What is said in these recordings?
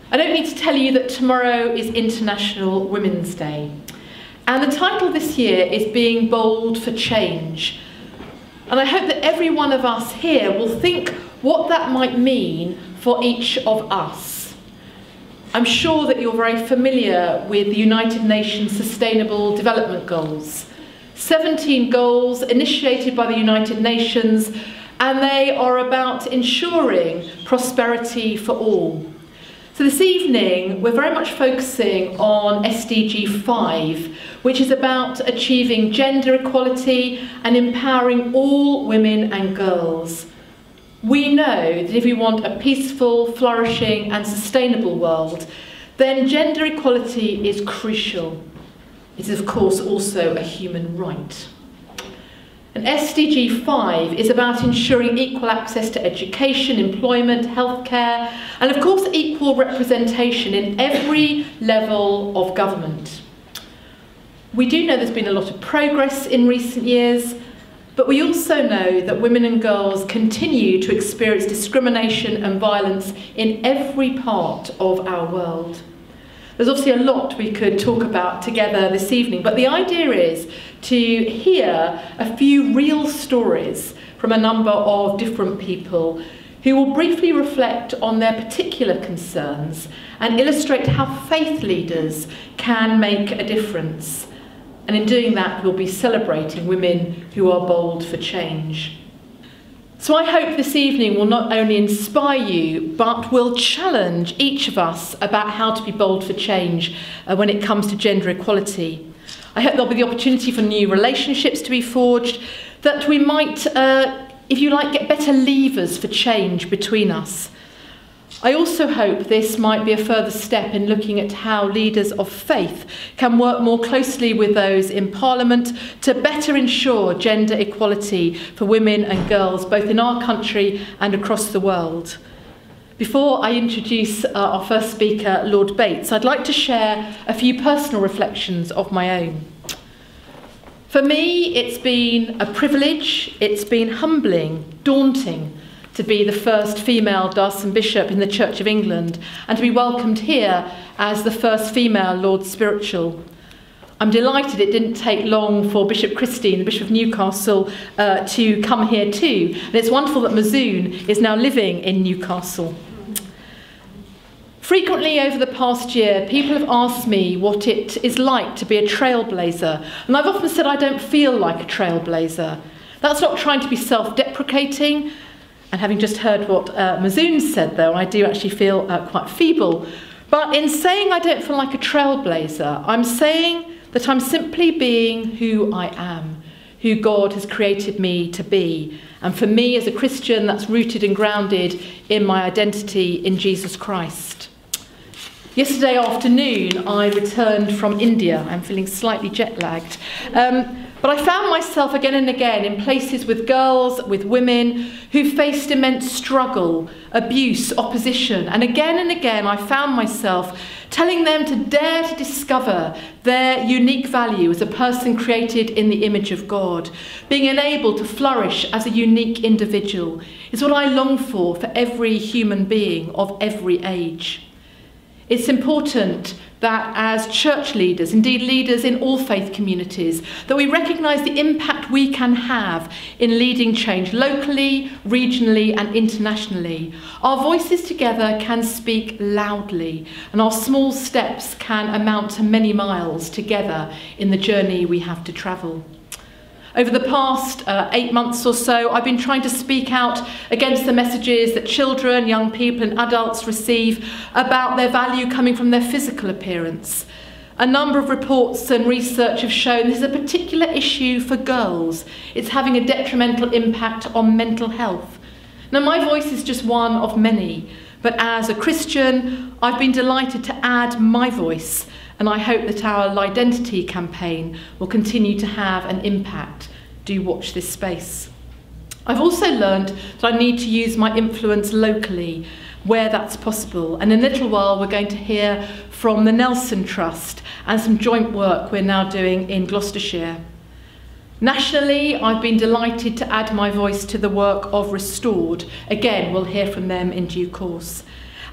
I don't need to tell you that tomorrow is International Women's Day. And the title this year is Being Bold for Change. And I hope that every one of us here will think what that might mean for each of us. I'm sure that you're very familiar with the United Nations Sustainable Development Goals. 17 goals initiated by the United Nations, and they are about ensuring prosperity for all. So this evening, we're very much focusing on SDG 5, which is about achieving gender equality and empowering all women and girls. We know that if we want a peaceful, flourishing and sustainable world, then gender equality is crucial. It is, of course, also a human right. And SDG 5 is about ensuring equal access to education, employment, healthcare, and of course equal representation in every level of government. We do know there's been a lot of progress in recent years, but we also know that women and girls continue to experience discrimination and violence in every part of our world. There's obviously a lot we could talk about together this evening, but the idea is to hear a few real stories from a number of different people who will briefly reflect on their particular concerns and illustrate how faith leaders can make a difference. And in doing that, we'll be celebrating women who are bold for change. So I hope this evening will not only inspire you, but will challenge each of us about how to be bold for change when it comes to gender equality. I hope there'll be the opportunity for new relationships to be forged, that we might, if you like, get better levers for change between us. I also hope this might be a further step in looking at how leaders of faith can work more closely with those in Parliament to better ensure gender equality for women and girls, both in our country and across the world. Before I introduce our first speaker, Lord Bates, I'd like to share a few personal reflections of my own. For me, it's been a privilege, it's been humbling, daunting, to be the first female diocesan bishop in the Church of England and to be welcomed here as the first female Lord Spiritual. I'm delighted it didn't take long for Bishop Christine, the Bishop of Newcastle, to come here too. And it's wonderful that Mazoon is now living in Newcastle. Frequently over the past year, people have asked me what it is like to be a trailblazer. And I've often said I don't feel like a trailblazer. That's not trying to be self-deprecating. And having just heard what Mazoon said, though, I do actually feel quite feeble. But in saying I don't feel like a trailblazer, I'm saying that I'm simply being who I am, who God has created me to be. And for me as a Christian, that's rooted and grounded in my identity in Jesus Christ. Yesterday afternoon, I returned from India. I'm feeling slightly jet-lagged. But I found myself again and again in places with girls, with women who faced immense struggle, abuse, opposition. And again I found myself telling them to dare to discover their unique value as a person created in the image of God. Being enabled to flourish as a unique individual is what I long for every human being of every age. It's important that as church leaders, indeed leaders in all faith communities, that we recognise the impact we can have in leading change locally, regionally and internationally. Our voices together can speak loudly, and our small steps can amount to many miles together in the journey we have to travel. Over the past 8 months or so, I've been trying to speak out against the messages that children, young people and adults receive about their value coming from their physical appearance. A number of reports and research have shown this is a particular issue for girls. It's having a detrimental impact on mental health. Now, my voice is just one of many, but as a Christian, I've been delighted to add my voice, and I hope that our Identity campaign will continue to have an impact. Do watch this space. I've also learned that I need to use my influence locally where that's possible, and in a little while we're going to hear from the Nelson Trust and some joint work we're now doing in Gloucestershire. Nationally, I've been delighted to add my voice to the work of Restored. Again, we'll hear from them in due course.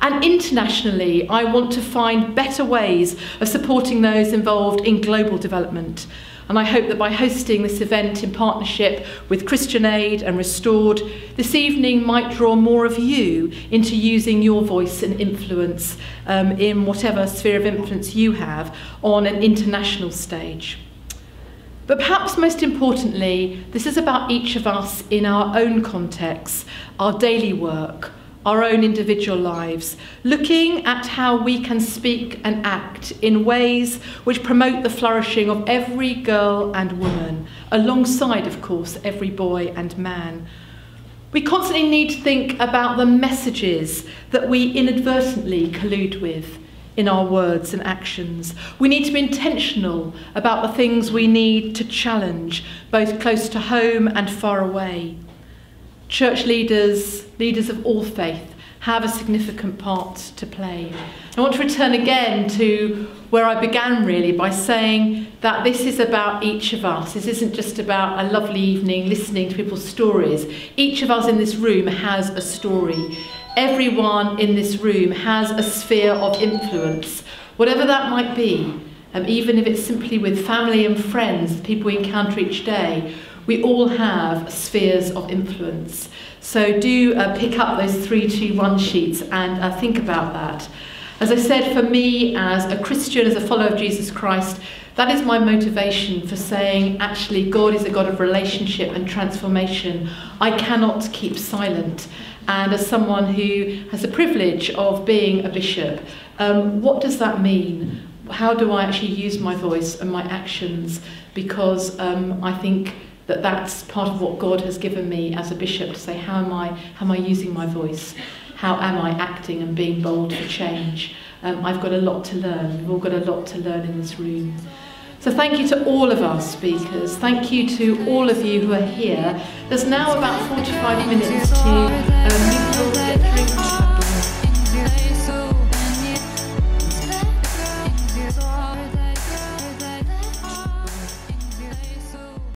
And internationally, I want to find better ways of supporting those involved in global development. And I hope that by hosting this event in partnership with Christian Aid and Restored, this evening might draw more of you into using your voice and influence in whatever sphere of influence you have on an international stage. But perhaps most importantly, this is about each of us in our own contexts, our daily work, our own individual lives, looking at how we can speak and act in ways which promote the flourishing of every girl and woman, alongside, of course, every boy and man. We constantly need to think about the messages that we inadvertently collude with in our words and actions. We need to be intentional about the things we need to challenge, both close to home and far away. Church leaders, leaders of all faith, have a significant part to play. I want to return again to where I began, really, by saying that this is about each of us. This isn't just about a lovely evening listening to people's stories. Each of us in this room has a story. Everyone in this room has a sphere of influence, whatever that might be, even if it's simply with family and friends, the people we encounter each day. We all have spheres of influence. So do pick up those 3-2-1 sheets and think about that. As I said, for me as a Christian, as a follower of Jesus Christ, that is my motivation for saying, actually, God is a God of relationship and transformation. I cannot keep silent. And as someone who has the privilege of being a bishop, what does that mean? How do I actually use my voice and my actions? Because I think that that's part of what God has given me as a bishop, to say, how am I using my voice? How am I acting and being bold for change? I've got a lot to learn. We've all got a lot to learn in this room. So thank you to all of our speakers. Thank you to all of you who are here. There's now about 45 minutes to get through.